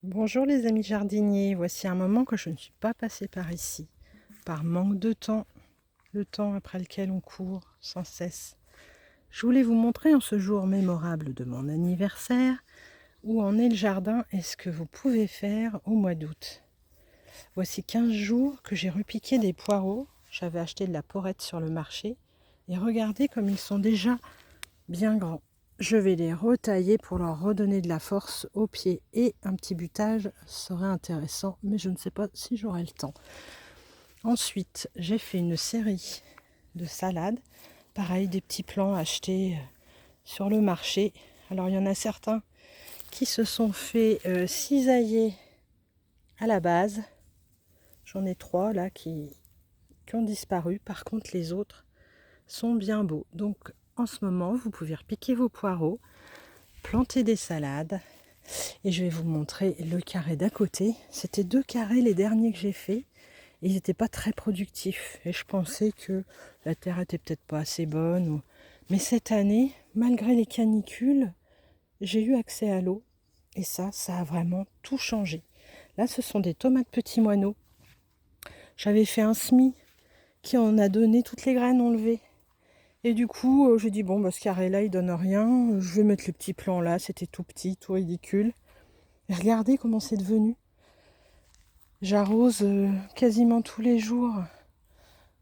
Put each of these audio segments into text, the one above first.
Bonjour les amis jardiniers, voici un moment que je ne suis pas passée par ici, par manque de temps, le temps après lequel on court sans cesse. Je voulais vous montrer en ce jour mémorable de mon anniversaire où en est le jardin et ce que vous pouvez faire au mois d'août. Voici 15 jours que j'ai repiqué des poireaux, j'avais acheté de la porrette sur le marché et regardez comme ils sont déjà bien grands. Je vais les retailler pour leur redonner de la force aux pieds et un petit butage serait intéressant, mais je ne sais pas si j'aurai le temps. Ensuite, j'ai fait une série de salades. Pareil, des petits plants achetés sur le marché. Alors, il y en a certains qui se sont fait cisailler à la base. J'en ai 3 là qui ont disparu. Par contre, les autres sont bien beaux. Donc, en ce moment, vous pouvez repiquer vos poireaux, planter des salades. Et je vais vous montrer le carré d'à côté. C'était 2 carrés les derniers que j'ai faits. Ils n'étaient pas très productifs. Et je pensais que la terre était peut-être pas assez bonne. Mais cette année, malgré les canicules, j'ai eu accès à l'eau. Et ça a vraiment tout changé. Là, ce sont des tomates petits moineaux. J'avais fait un semis qui en a donné toutes les graines enlevées. Et du coup, j'ai dit, bon, ce carré-là, il donne rien. Je vais mettre le petit plant là. C'était tout petit, tout ridicule. Et regardez comment c'est devenu. J'arrose quasiment tous les jours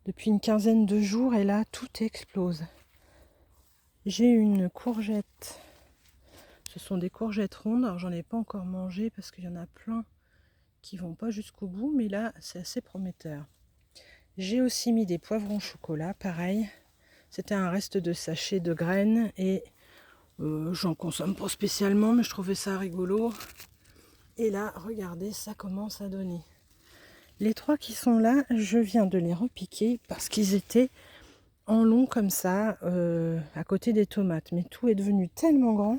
depuis une quinzaine de jours et là tout explose. J'ai une courgette. Ce sont des courgettes rondes. Alors j'en ai pas encore mangé parce qu'il y en a plein qui vont pas jusqu'au bout, mais là c'est assez prometteur. J'ai aussi mis des poivrons chocolat, pareil. C'était un reste de sachet de graines et j'en consomme pas spécialement, mais je trouvais ça rigolo. Et là, regardez, ça commence à donner. Les 3 qui sont là, je viens de les repiquer parce qu'ils étaient en long comme ça, à côté des tomates. Mais tout est devenu tellement grand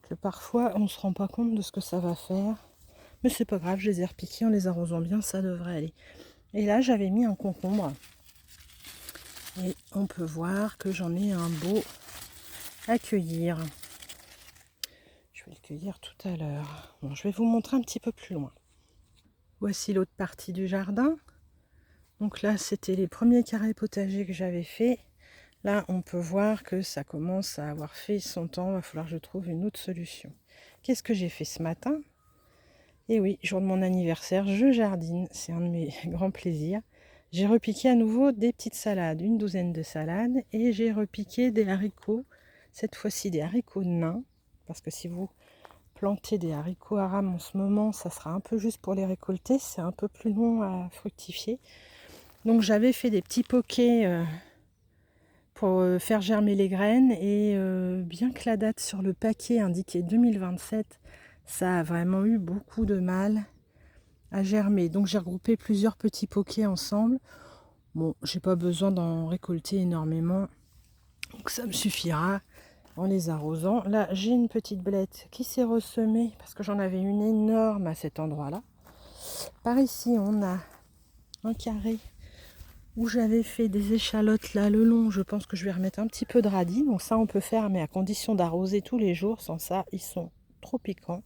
que parfois on ne se rend pas compte de ce que ça va faire. Mais c'est pas grave, je les ai repiqués en les arrosant bien, ça devrait aller. Et là, j'avais mis un concombre. Et on peut voir que j'en ai un beau à cueillir. Je vais le cueillir tout à l'heure. Bon, je vais vous montrer un petit peu plus loin. Voici l'autre partie du jardin. Donc là, c'était les premiers carrés potagers que j'avais fait. Là, on peut voir que ça commence à avoir fait son temps. Il va falloir que je trouve une autre solution. Qu'est-ce que j'ai fait ce matin? Et oui, jour de mon anniversaire, je jardine. C'est un de mes grands plaisirs. J'ai repiqué à nouveau des petites salades, une douzaine de salades. Et j'ai repiqué des haricots. Cette fois-ci, des haricots nains. Parce que si vous plantez des haricots à rames en ce moment, ça sera un peu juste pour les récolter. C'est un peu plus long à fructifier. Donc j'avais fait des petits poquets pour faire germer les graines et bien que la date sur le paquet indiquait 2027, ça a vraiment eu beaucoup de mal à germer. Donc j'ai regroupé plusieurs petits poquets ensemble. Bon, j'ai pas besoin d'en récolter énormément, donc ça me suffira en les arrosant. Là, j'ai une petite blette qui s'est ressemée parce que j'en avais une énorme à cet endroit-là. Par ici, on a un carré où j'avais fait des échalotes là le long. Je pense que je vais remettre un petit peu de radis. Donc ça on peut faire, mais à condition d'arroser tous les jours. Sans ça, ils sont trop piquants.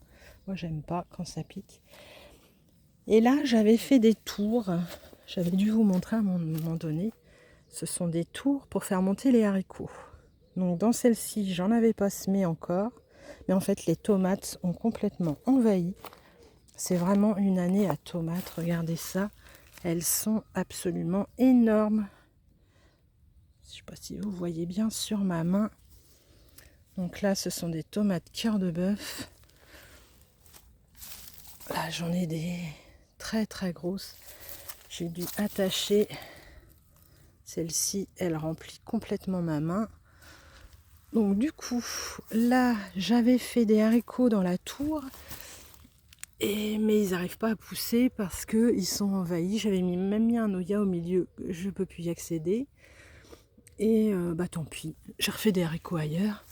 Moi j'aime pas quand ça pique. Et là j'avais fait des tours. J'avais dû vous montrer à un moment donné. Ce sont des tours pour faire monter les haricots. Donc dans celle-ci, j'en avais pas semé encore. Mais en fait les tomates ont complètement envahi. C'est vraiment une année à tomates. Regardez ça. Elles sont absolument énormes. Je ne sais pas si vous voyez bien sur ma main. Donc là, ce sont des tomates cœur de bœuf. Là, j'en ai des très très grosses. J'ai dû attacher. Celle-ci, elle remplit complètement ma main. Donc du coup, là, j'avais fait des haricots dans la tour. Mais ils n'arrivent pas à pousser parce qu'ils sont envahis. J'avais même mis un noya au milieu. Je ne peux plus y accéder. Et tant pis. J'ai refait des haricots ailleurs.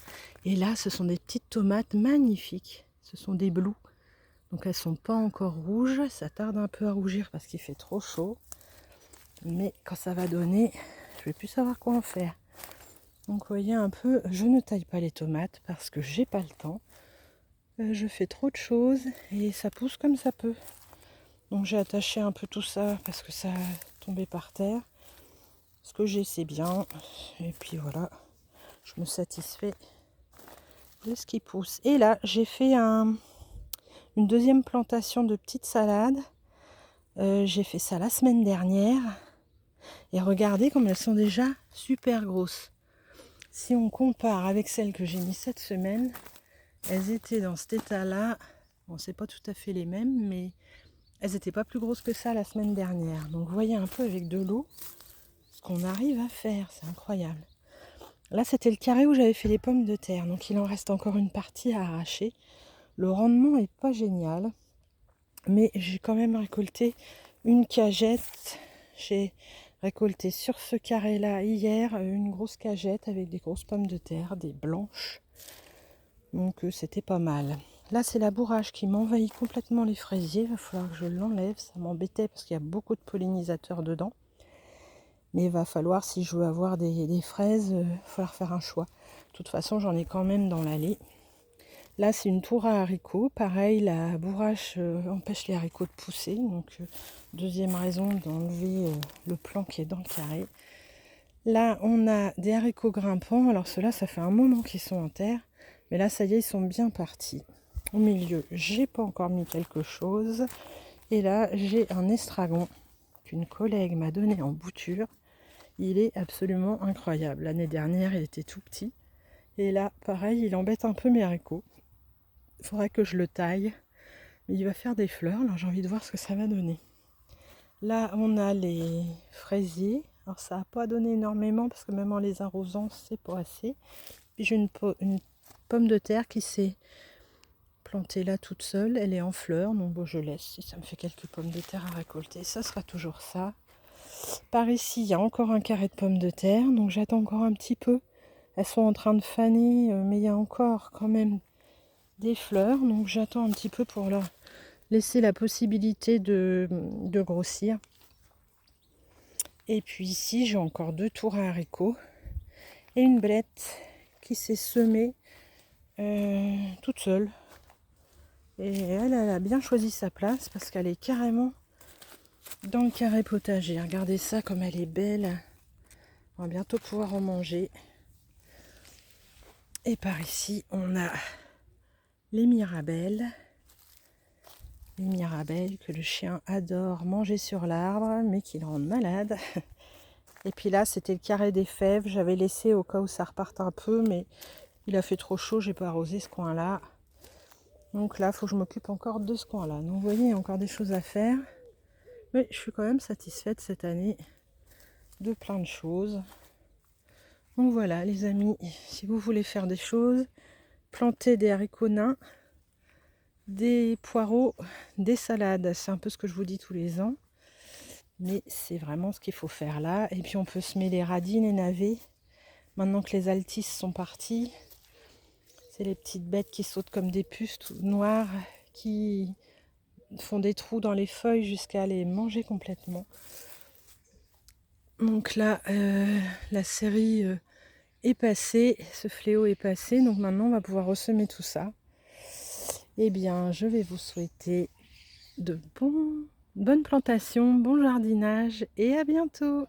Et là, ce sont des petites tomates magnifiques. Ce sont des blues. Donc elles sont pas encore rouges. Ça tarde un peu à rougir parce qu'il fait trop chaud. Mais quand ça va donner, je vais plus savoir quoi en faire. Donc vous voyez un peu, je ne taille pas les tomates parce que j'ai pas le temps. Je fais trop de choses et ça pousse comme ça peut. Donc j'ai attaché un peu tout ça parce que ça tombait par terre. Ce que j'ai, c'est bien. Et puis voilà, je me satisfais de ce qui pousse. Et là, j'ai fait une deuxième plantation de petites salades. J'ai fait ça la semaine dernière. Et regardez comme elles sont déjà super grosses. Si on compare avec celles que j'ai mis cette semaine, elles étaient dans cet état-là. Bon, c'est pas tout à fait les mêmes, mais elles n'étaient pas plus grosses que ça la semaine dernière. Donc vous voyez un peu avec de l'eau ce qu'on arrive à faire, c'est incroyable. Là, c'était le carré où j'avais fait les pommes de terre, donc il en reste encore une partie à arracher. Le rendement est pas génial, mais j'ai quand même récolté une cagette. J'ai récolté sur ce carré-là hier une grosse cagette avec des grosses pommes de terre, des blanches. Donc c'était pas mal. Là, c'est la bourrage qui m'envahit complètement les fraisiers. Il va falloir que je l'enlève. Ça m'embêtait parce qu'il y a beaucoup de pollinisateurs dedans. Mais il va falloir, si je veux avoir des fraises, il va falloir faire un choix. De toute façon, j'en ai quand même dans l'allée. Là, c'est une tour à haricots. Pareil, la bourrache empêche les haricots de pousser. Donc, deuxième raison d'enlever le plan qui est dans le carré. Là, on a des haricots grimpants. Alors, ceux-là, ça fait un moment qu'ils sont en terre. Mais là, ça y est, ils sont bien partis. Au milieu, j'ai pas encore mis quelque chose. Et là, j'ai un estragon qu'une collègue m'a donné en bouture. Il est absolument incroyable. L'année dernière, il était tout petit. Et là, pareil, il embête un peu mes haricots. Il faudrait que je le taille. Mais il va faire des fleurs. Alors, j'ai envie de voir ce que ça va donner. Là, on a les fraisiers. Alors, ça n'a pas donné énormément parce que même en les arrosant, c'est pas assez. Puis, j'ai une pomme de terre qui s'est plantée là toute seule. Elle est en fleurs. Donc, bon, je laisse. Si ça me fait quelques pommes de terre à récolter, ça sera toujours ça. Par ici, il y a encore un carré de pommes de terre, donc j'attends encore un petit peu. Elles sont en train de faner, mais il y a encore quand même des fleurs, donc j'attends un petit peu pour leur laisser la possibilité de grossir. Et puis ici, j'ai encore 2 tours à haricots et une blette qui s'est semée toute seule. Et elle a bien choisi sa place parce qu'elle est carrément dans le carré potager. Regardez ça comme elle est belle. On va bientôt pouvoir en manger. Et par ici, on a les mirabelles. Les mirabelles que le chien adore manger sur l'arbre, mais qui le rendent malade. Et puis là, c'était le carré des fèves. J'avais laissé au cas où ça reparte un peu, mais il a fait trop chaud, j'ai pas arrosé ce coin-là. Donc là, il faut que je m'occupe encore de ce coin-là. Donc vous voyez, il y a encore des choses à faire. Mais je suis quand même satisfaite cette année de plein de choses. Donc voilà, les amis, si vous voulez faire des choses, planter des haricots nains, des poireaux, des salades. C'est un peu ce que je vous dis tous les ans. Mais c'est vraiment ce qu'il faut faire là. Et puis on peut semer les radis, les navets. Maintenant que les altices sont partis, c'est les petites bêtes qui sautent comme des puces tout noires, qui font des trous dans les feuilles jusqu'à les manger complètement. Donc là, la série est passée, ce fléau est passé. Donc maintenant, on va pouvoir ressemer tout ça. Eh bien, je vais vous souhaiter de bonnes plantations, bon jardinage et à bientôt!